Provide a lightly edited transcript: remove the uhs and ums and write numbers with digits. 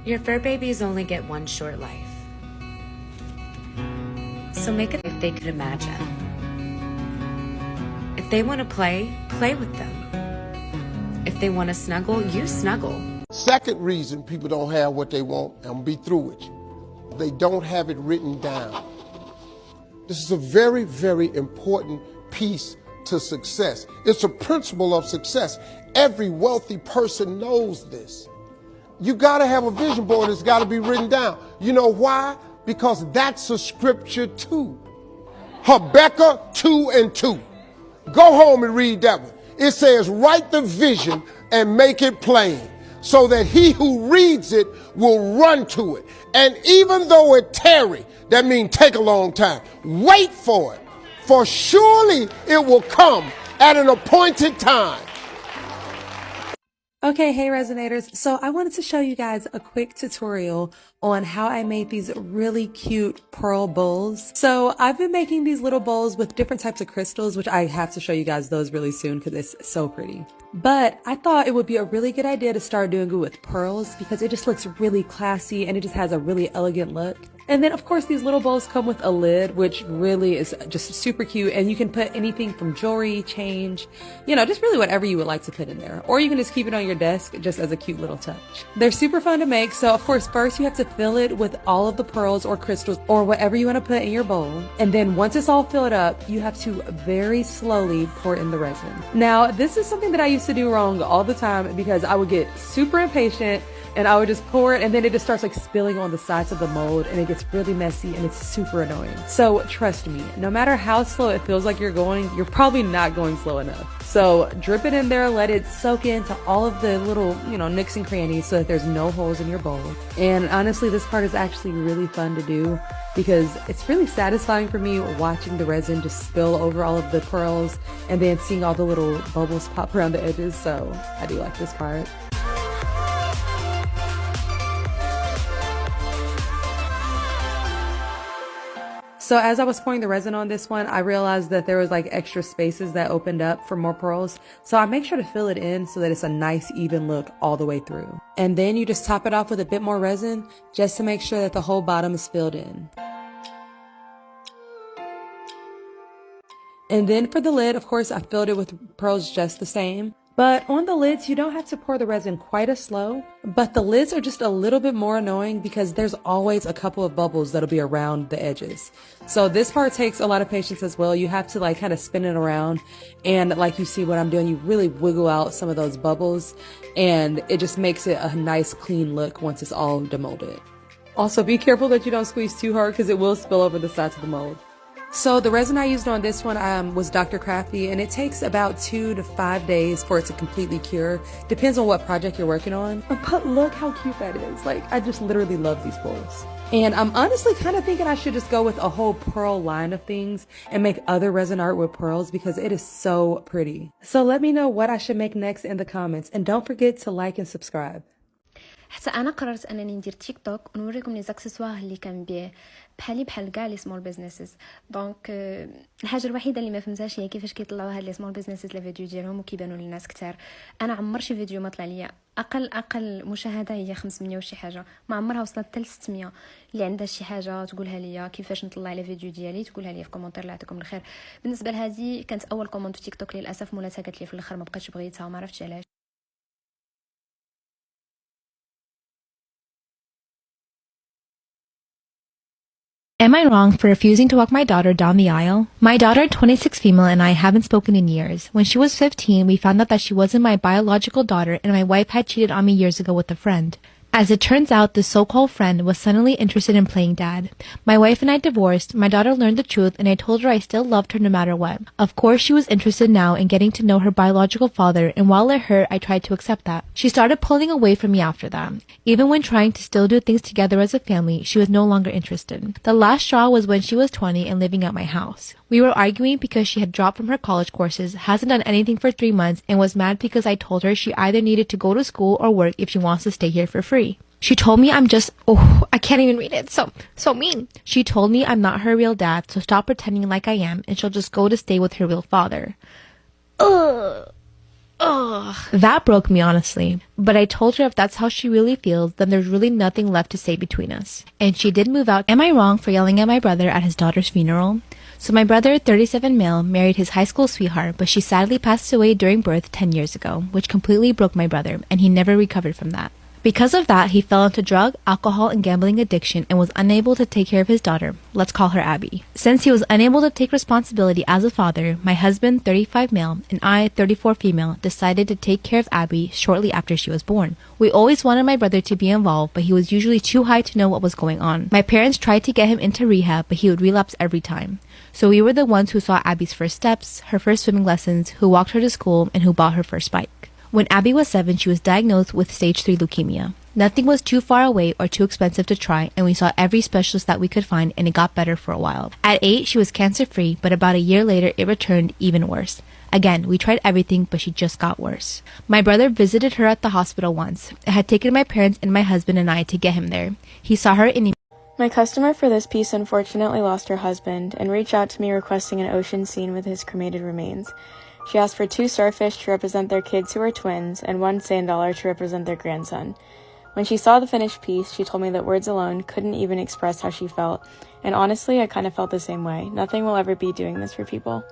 Your fur babies only get one short life. So make it if they could imagine. If they want to play, play with them. If they want to snuggle, you snuggle. Second reason people don't have what they want, and I'm gonna be through with you. They don't have it written down. This is a very, very important piece to success. It's a principle of success. Every wealthy person knows this. You gotta have a vision board, it's gotta be written down. You know why? Because that's a scripture too. Habakkuk 2:2. Go home and read that one. It says, write the vision and make it plain, so that he who reads it will run to it. And even though it tarry, that means take a long time, wait for it, for surely it will come at an appointed time. Okay, hey Resonators. So I wanted to show you guys a quick tutorial on how I made these really cute pearl bowls. So I've been making these little bowls with different types of crystals, which I have to show you guys those really soon because it's so pretty. But I thought it would be a really good idea to start doing it with pearls because it just looks really classy and it just has a really elegant look. And then of course these little bowls come with a lid, which really is just super cute, and you can put anything from jewelry, change, you know, just really whatever you would like to put in there. Or you can just keep it on your desk just as a cute little touch. They're super fun to make, so of course first you have to fill it with all of the pearls or crystals or whatever you want to put in your bowl. And then once it's all filled up, you have to very slowly pour in the resin. Now this is something that I used to do wrong all the time because I would get super impatient and I would just pour it and then it just starts like spilling on the sides of the mold and it gets really messy and it's super annoying. So trust me, no matter how slow it feels like you're going, you're probably not going slow enough. So drip it in there, let it soak into all of the little, you know, nooks and crannies so that there's no holes in your bowl. And honestly, this part is actually really fun to do because it's really satisfying for me watching the resin just spill over all of the pearls and then seeing all the little bubbles pop around the edges. So I do like this part. So as I was pouring the resin on this one, I realized that there was like extra spaces that opened up for more pearls. So I make sure to fill it in so that it's a nice even look all the way through. And then you just top it off with a bit more resin just to make sure that the whole bottom is filled in. And then for the lid, of course, I filled it with pearls just the same. But on the lids, you don't have to pour the resin quite as slow, but the lids are just a little bit more annoying because there's always a couple of bubbles that'll be around the edges. So this part takes a lot of patience as well. You have to like kind of spin it around and like you see what I'm doing, you really wiggle out some of those bubbles and it just makes it a nice clean look once it's all demolded. Also be careful that you don't squeeze too hard because it will spill over the sides of the mold. So the resin I used on this one was Dr. Crafty, and it takes about 2 to 5 days for it to completely cure. Depends on what project you're working on. But look how cute that is. Like, I just literally love these bowls. And I'm honestly kind of thinking I should just go with a whole pearl line of things and make other resin art with pearls because it is so pretty. So let me know what I should make next in the comments, and don't forget to like and subscribe. حتى انا قررت انني ندير تيك توك ونوريكم لي زاكسيسوار اللي كنبيع بحال كاع لي سمول بيزنسز. دونك الحاجه الوحيده اللي ما فهمتهاش هي كيفاش كيطلعوا هاد لي سمول بيزنسز لي فيديو ديالهم وكيبانوا للناس كثار. انا عمر شي فيديو ما طلع ليا اقل مشاهده هي 500 وشي حاجه، ما عمرها وصلت حتى ل 600. اللي عندها شي حاجه تقولها ليا كيفاش نطلع لي فيديو ديالي تقولها لي في كومونتير. الله يعطيكم الخير. بالنسبه لهذه كانت اول كومونت تيك توك للاسف مولاتها قالت لي في الاخر ما بقيتش بغيتها وما عرفتش علاش. Am I wrong for refusing to walk my daughter down the aisle? My daughter, 26 female, and I haven't spoken in years. When she was 15, we found out that she wasn't my biological daughter and my wife had cheated on me years ago with a friend. As it turns out, this so-called friend was suddenly interested in playing dad. My wife and I divorced, my daughter learned the truth, and I told her I still loved her no matter what. Of course, she was interested now in getting to know her biological father, and while it hurt, I tried to accept that. She started pulling away from me after that. Even when trying to still do things together as a family, she was no longer interested. The last straw was when she was 20 and living at my house. We were arguing because she had dropped from her college courses, hasn't done anything for 3 months, and was mad because I told her she either needed to go to school or work if she wants to stay here for free. She told me I can't even read it, so mean. She told me I'm not her real dad, so stop pretending like I am, and she'll just go to stay with her real father. Ugh. Ugh. That broke me, honestly. But I told her if that's how she really feels, then there's really nothing left to say between us. And she did move out. Am I wrong for yelling at my brother at his daughter's funeral? So my brother, 37 male, married his high school sweetheart, but she sadly passed away during birth 10 years ago, which completely broke my brother, and he never recovered from that. Because of that, he fell into drug, alcohol, and gambling addiction and was unable to take care of his daughter. Let's call her Abby. Since he was unable to take responsibility as a father, my husband, 35 male, and I, 34 female, decided to take care of Abby shortly after she was born. We always wanted my brother to be involved, but he was usually too high to know what was going on. My parents tried to get him into rehab, but he would relapse every time. So we were the ones who saw Abby's first steps, her first swimming lessons, who walked her to school, and who bought her first bike. When Abby was 7, she was diagnosed with stage 3 leukemia. Nothing was too far away or too expensive to try, and we saw every specialist that we could find, and it got better for a while. At 8, she was cancer-free, but about a year later, it returned even worse. Again, we tried everything, but she just got worse. My brother visited her at the hospital once. It had taken my parents and my husband and I to get him there. He saw her in My customer for this piece unfortunately lost her husband and reached out to me requesting an ocean scene with his cremated remains. She asked for 2 starfish to represent their kids who are twins and 1 sand dollar to represent their grandson. When she saw the finished piece, she told me that words alone couldn't even express how she felt, and honestly, I kind of felt the same way. Nothing will ever be doing this for people.